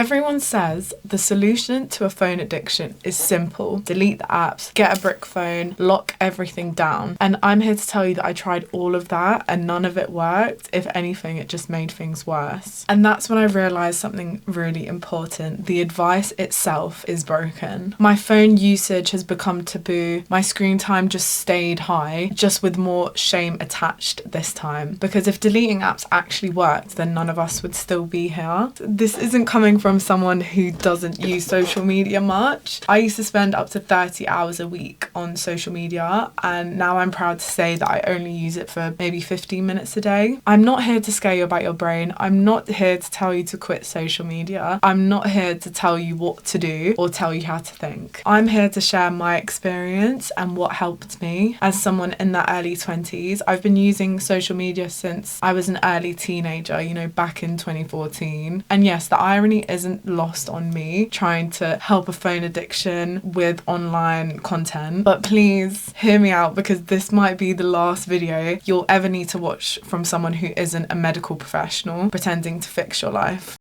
Everyone says the solution to a phone addiction is simple. Delete the apps, get a brick phone, lock everything down. And I'm here to tell you that I tried all of that and none of it worked. If anything, it just made things worse. And that's when I realized something really important. The advice itself is broken. My phone usage has become taboo. My screen time just stayed high, just with more shame attached this time. Because if deleting apps actually worked, then none of us would still be here. This isn't coming from someone who doesn't use social media much. I used to spend up to 30 hours a week on social media, and now I'm proud to say that I only use it for maybe 15 minutes a day. I'm not here to scare you about your brain. I'm not here to tell you to quit social media. I'm not here to tell you what to do or tell you how to think. I'm here to share my experience and what helped me as someone in the early 20s. I've been using social media since I was an early teenager, back in 2014. And yes, the irony isn't lost on me trying to help a phone addiction with online content. But please hear me out, because this might be the last video you'll ever need to watch from someone who isn't a medical professional pretending to fix your life.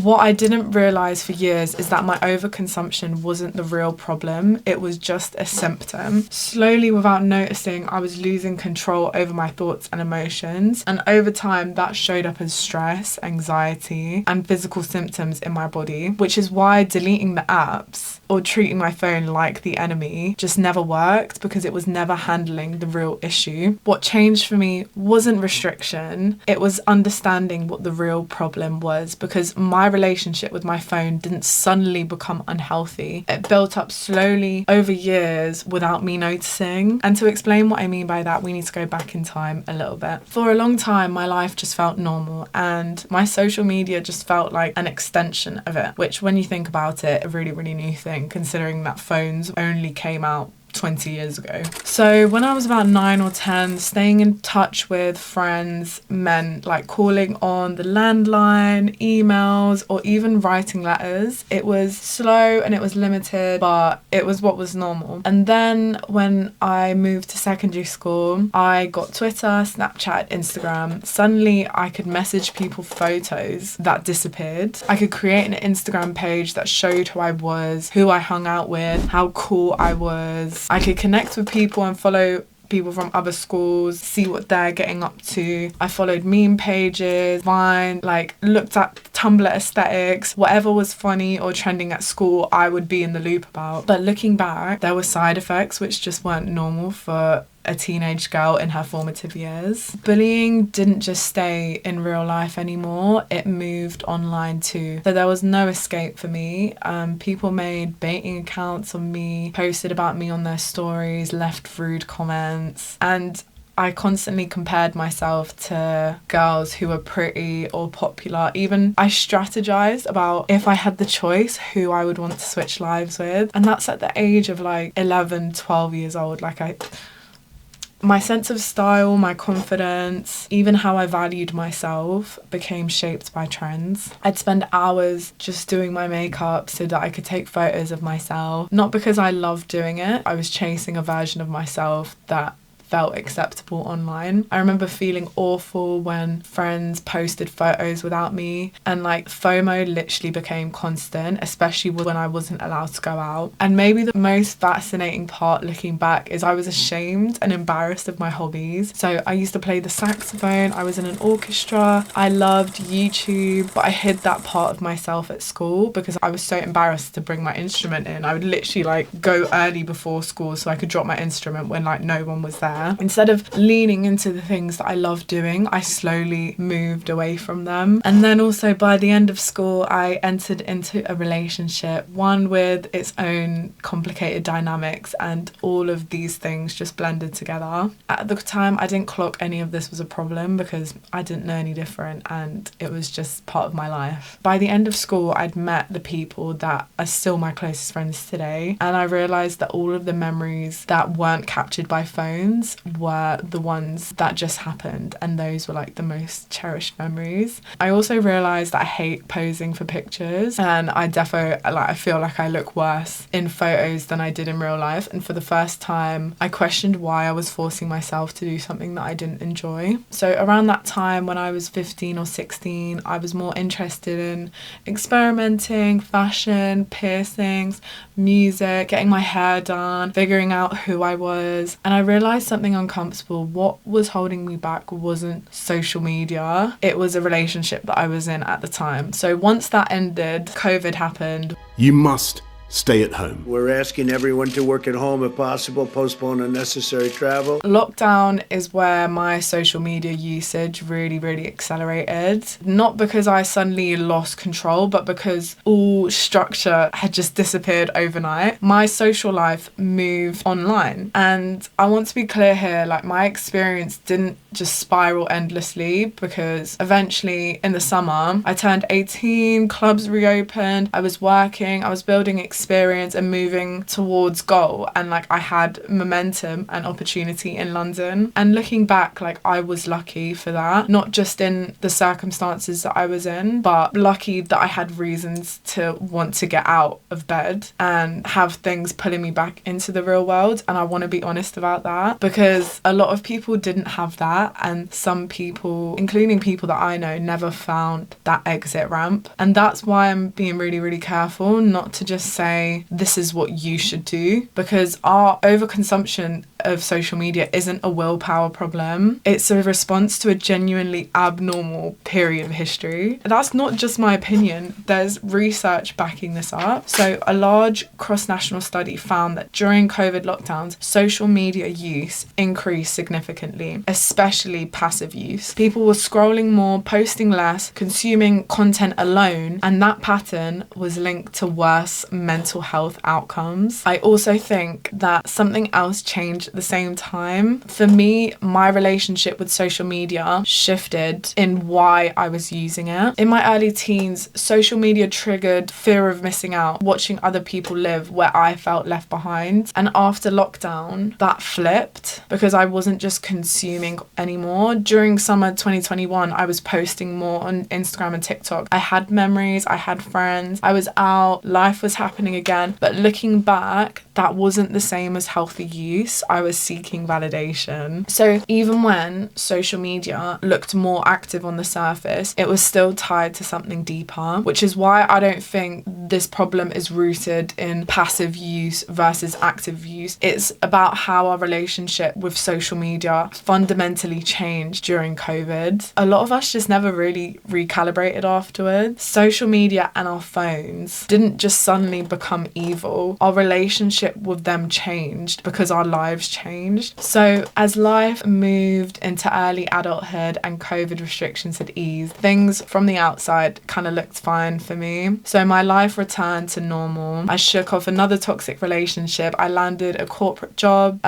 What I didn't realise for years is that my overconsumption wasn't the real problem, it was just a symptom. Slowly, without noticing, I was losing control over my thoughts and emotions, and over time that showed up as stress, anxiety, and physical symptoms in my body, which is why deleting the apps or treating my phone like the enemy just never worked, because it was never handling the real issue. What changed for me wasn't restriction, it was understanding what the real problem was, because my relationship with my phone didn't suddenly become unhealthy. It built up slowly over years without me noticing. And to explain what I mean by that, we need to go back in time a little bit. For a long time, my life just felt normal, and my social media just felt like an extension of it, which, when you think about it, a really, really new thing, considering that phones only came out 20 years ago. So when I was about 9 or 10, staying in touch with friends meant like calling on the landline, emails, or even writing letters. It was slow and it was limited, but it was what was normal. And then when I moved to secondary school, I got Twitter, Snapchat, Instagram. Suddenly I could message people photos that disappeared. I could create an Instagram page that showed who I was, who I hung out with, how cool I was. I could connect with people and follow people from other schools, see what they're getting up to. I followed meme pages, Vine, looked at Tumblr aesthetics. Whatever was funny or trending at school, I would be in the loop about. But looking back, there were side effects which just weren't normal for a teenage girl in her formative years. Bullying didn't just stay in real life anymore, it moved online too. So there was no escape for me. People made baiting accounts on me, posted about me on their stories, left rude comments, and I constantly compared myself to girls who were pretty or popular. Even I strategized about, if I had the choice, who I would want to switch lives with. And that's at the age of 11, 12 years old. My sense of style, my confidence, even how I valued myself became shaped by trends. I'd spend hours just doing my makeup so that I could take photos of myself. Not because I loved doing it, I was chasing a version of myself that felt acceptable online. I remember feeling awful when friends posted photos without me, and FOMO literally became constant, especially when I wasn't allowed to go out. And maybe the most fascinating part looking back is I was ashamed and embarrassed of my hobbies. So I used to play the saxophone, I was in an orchestra, I loved YouTube, but I hid that part of myself at school because I was so embarrassed to bring my instrument in. I would literally go early before school so I could drop my instrument when no one was there. Instead of leaning into the things that I loved doing, I slowly moved away from them. And then also by the end of school, I entered into a relationship, one with its own complicated dynamics, and all of these things just blended together. At the time, I didn't clock any of this was a problem because I didn't know any different, and it was just part of my life. By the end of school, I'd met the people that are still my closest friends today, and I realised that all of the memories that weren't captured by phones memories were the ones that just happened, and those were like the most cherished memories. I also realised that I hate posing for pictures, and I feel like I look worse in photos than I did in real life. And for the first time, I questioned why I was forcing myself to do something that I didn't enjoy. So around that time, when I was 15 or 16, I was more interested in experimenting, fashion, piercings, music, getting my hair done, figuring out who I was. And I realised something uncomfortable. What was holding me back wasn't social media. It was a relationship that I was in at the time. So once that ended, COVID happened. You must stay at home. We're asking everyone to work at home if possible, postpone unnecessary travel. Lockdown is where my social media usage really, really accelerated. Not because I suddenly lost control, but because all structure had just disappeared overnight. My social life moved online. And I want to be clear here, like, my experience didn't just spiral endlessly, because eventually in the summer, I turned 18, clubs reopened, I was working, I was building experience and moving towards goal, and like I had momentum and opportunity in London. And looking back, like, I was lucky for that, not just in the circumstances that I was in, but lucky that I had reasons to want to get out of bed and have things pulling me back into the real world. And I want to be honest about that, because a lot of people didn't have that, and some people, including people that I know, never found that exit ramp. And that's why I'm being really, really careful not to just say this is what you should do, because our overconsumption of social media isn't a willpower problem. It's a response to a genuinely abnormal period of history. That's not just my opinion. There's research backing this up. So a large cross-national study found that during COVID lockdowns, social media use increased significantly, especially passive use. People were scrolling more, posting less, consuming content alone, and that pattern was linked to worse mental health outcomes. I also think that something else changed at the same time. For me, my relationship with social media shifted in why I was using it. In my early teens, social media triggered fear of missing out, watching other people live where I felt left behind. And after lockdown, that flipped, because I wasn't just consuming anymore. During summer 2021, I was posting more on Instagram and TikTok. I had memories, I had friends, I was out, life was happening again. But looking back, that wasn't the same as healthy use. I was seeking validation. So even when social media looked more active on the surface, it was still tied to something deeper, which is why I don't think this problem is rooted in passive use versus active use. It's about how our relationship with social media fundamentally changed during COVID. A lot of us just never really recalibrated afterwards. Social media and our phones didn't just suddenly become evil. Our relationship with them changed because our lives changed. So as life moved into early adulthood and COVID restrictions had eased, things from the outside kind of looked fine for me. So my life returned to normal. I shook off another toxic relationship. I landed a corporate job,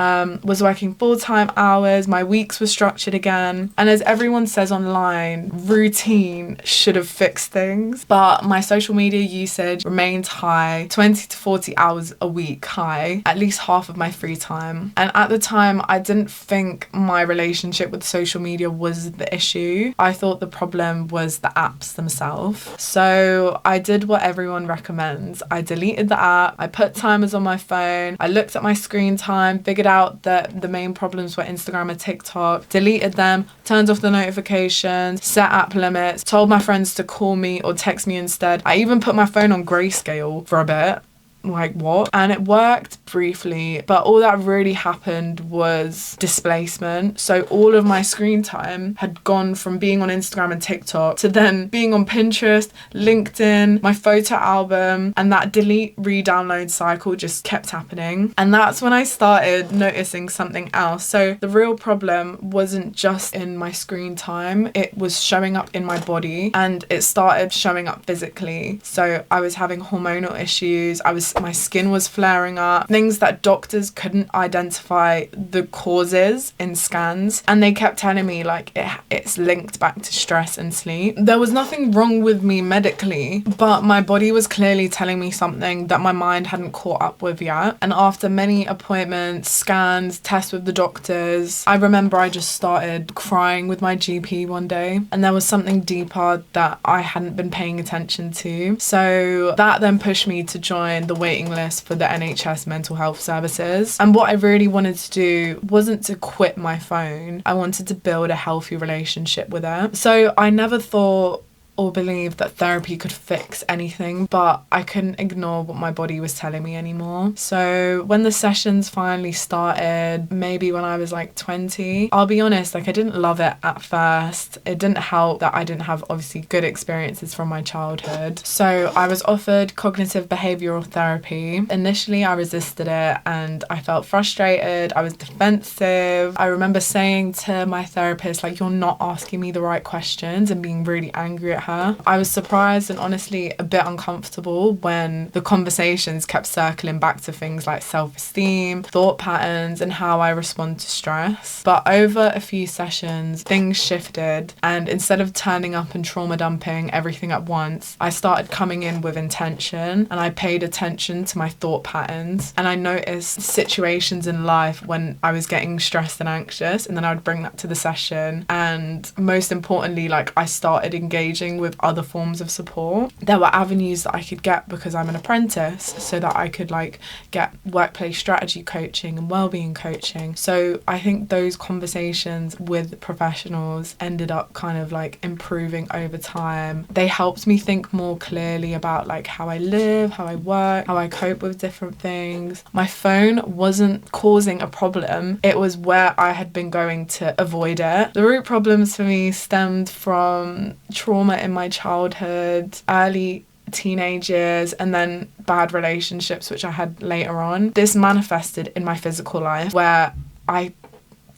was working full-time hours. My weeks were structured again. And as everyone says online, routine should have fixed things. But my social media usage remained high, 20 to 40 hours a week high, at least half of my free time. And at the time, I didn't think my relationship with social media was the issue. I thought the problem was the apps themselves. So I did what everyone recommends. I deleted the app, I put timers on my phone, I looked at my screen time, figured out that the main problems were Instagram and TikTok, deleted them, turned off the notifications, set app limits, told my friends to call me or text me instead. I even put my phone on grayscale for a bit. Like, what? And it worked briefly, but all that really happened was displacement. So all of my screen time had gone from being on Instagram and TikTok to then being on Pinterest, LinkedIn, my photo album, and that delete re-download cycle just kept happening. And that's when I started noticing something else. So the real problem wasn't just in my screen time, it was showing up in my body, and it started showing up physically. So I was having hormonal issues, I was my skin was flaring up, things that doctors couldn't identify the causes in scans, and they kept telling me like it's linked back to stress and sleep. There was nothing wrong with me medically, but my body was clearly telling me something that my mind hadn't caught up with yet. And after many appointments, scans, tests with the doctors, I remember I just started crying with my GP one day, and there was something deeper that I hadn't been paying attention to. So that then pushed me to join the waiting list for the NHS mental health services. And what I really wanted to do wasn't to quit my phone. I wanted to build a healthy relationship with it. So I never thought or believe that therapy could fix anything, but I couldn't ignore what my body was telling me anymore. So when the sessions finally started, maybe when I was like 20, I'll be honest, like I didn't love it at first. It didn't help that I didn't have obviously good experiences from my childhood. So I was offered cognitive behavioral therapy. Initially I resisted it and I felt frustrated. I was defensive. I remember saying to my therapist, like, you're not asking me the right questions, and being really angry at her. I was surprised and honestly a bit uncomfortable when the conversations kept circling back to things like self-esteem, thought patterns, and how I respond to stress. But over a few sessions, things shifted, and instead of turning up and trauma dumping everything at once, I started coming in with intention, and I paid attention to my thought patterns, and I noticed situations in life when I was getting stressed and anxious, and then I would bring that to the session. And most importantly, like, I started engaging with other forms of support. There were avenues that I could get because I'm an apprentice, so that I could like get workplace strategy coaching and wellbeing coaching. So I think those conversations with professionals ended up kind of like improving over time. They helped me think more clearly about like how I live, how I work, how I cope with different things. My phone wasn't causing a problem. It was where I had been going to avoid it. The root problems for me stemmed from trauma in my childhood, early teenage years, and then bad relationships which I had later on. This manifested in my physical life, where I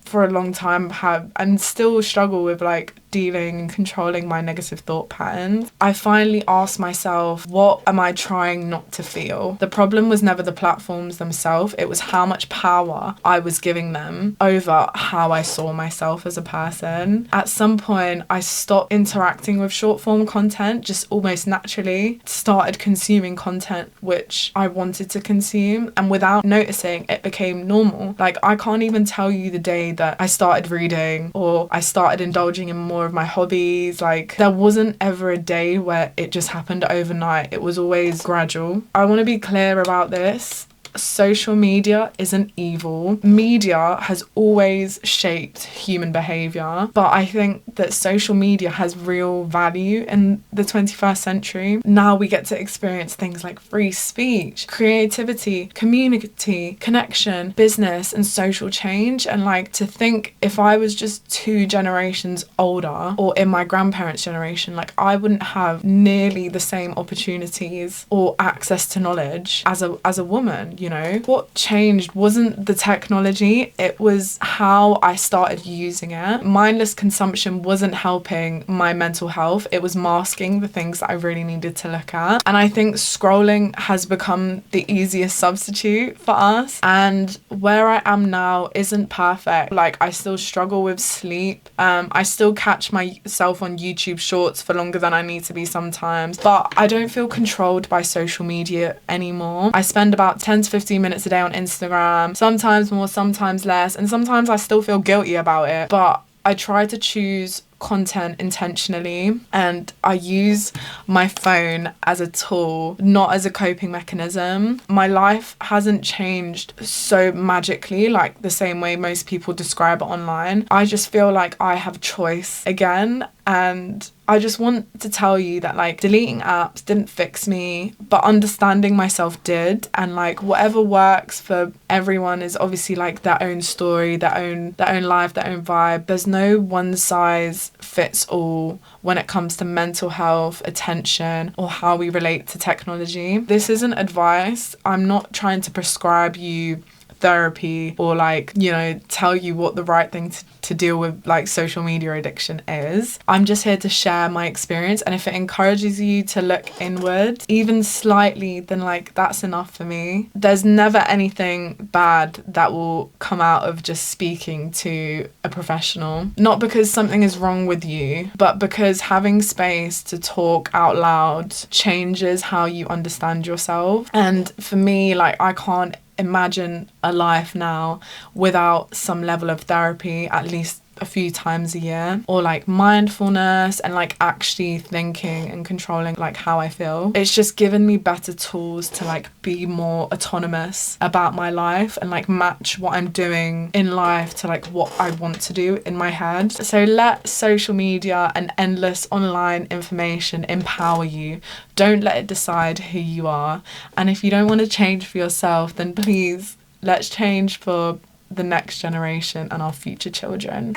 for a long time have and still struggle with like dealing and controlling my negative thought patterns. I finally asked myself, what am I trying not to feel? The problem was never the platforms themselves, it was how much power I was giving them over how I saw myself as a person. At some point, I stopped interacting with short form content, just almost naturally started consuming content which I wanted to consume, and without noticing, it became normal. Like, I can't even tell you the day that I started reading or I started indulging in more of my hobbies. Like, there wasn't ever a day where it just happened overnight. It was always gradual. I want to be clear about this. Social media isn't evil. Media has always shaped human behaviour, but I think that social media has real value in the 21st century. Now we get to experience things like free speech, creativity, community, connection, business, and social change. And like, to think if I was just 2 generations older, or in my grandparents' generation, like, I wouldn't have nearly the same opportunities or access to knowledge as a woman. You know, what changed wasn't the technology, it was how I started using it. Mindless consumption wasn't helping my mental health, it was masking the things that I really needed to look at. And I think scrolling has become the easiest substitute for us. And where I am now isn't perfect. Like, I still struggle with sleep. I still catch myself on YouTube shorts for longer than I need to be sometimes. But I don't feel controlled by social media anymore. I spend about 10 to 15 minutes a day on Instagram, sometimes more, sometimes less, and sometimes I still feel guilty about it, but I try to choose content intentionally, and I use my phone as a tool, not as a coping mechanism. My life hasn't changed so magically, like the same way most people describe it online. I just feel like I have choice again, and I just want to tell you that, like, deleting apps didn't fix me, but understanding myself did. And like, whatever works for everyone is obviously like their own story, their own life, their own vibe. There's no one size fits all when it comes to mental health, attention, or how we relate to technology. This isn't advice. I'm not trying to prescribe you therapy or like, you know, tell you what the right thing to deal with like social media addiction is. I'm just here to share my experience, and if it encourages you to look inward even slightly, then like that's enough for me. There's never anything bad that will come out of just speaking to a professional, not because something is wrong with you, but because having space to talk out loud changes how you understand yourself. And for me, like, I can't imagine a life now without some level of therapy at least a few times a year, or like mindfulness and like actually thinking and controlling like how I feel. It's just given me better tools to like be more autonomous about my life and like match what I'm doing in life to like what I want to do in my head. So let social media and endless online information empower you. Don't let it decide who you are. And if you don't want to change for yourself, then please let's change for the next generation and our future children.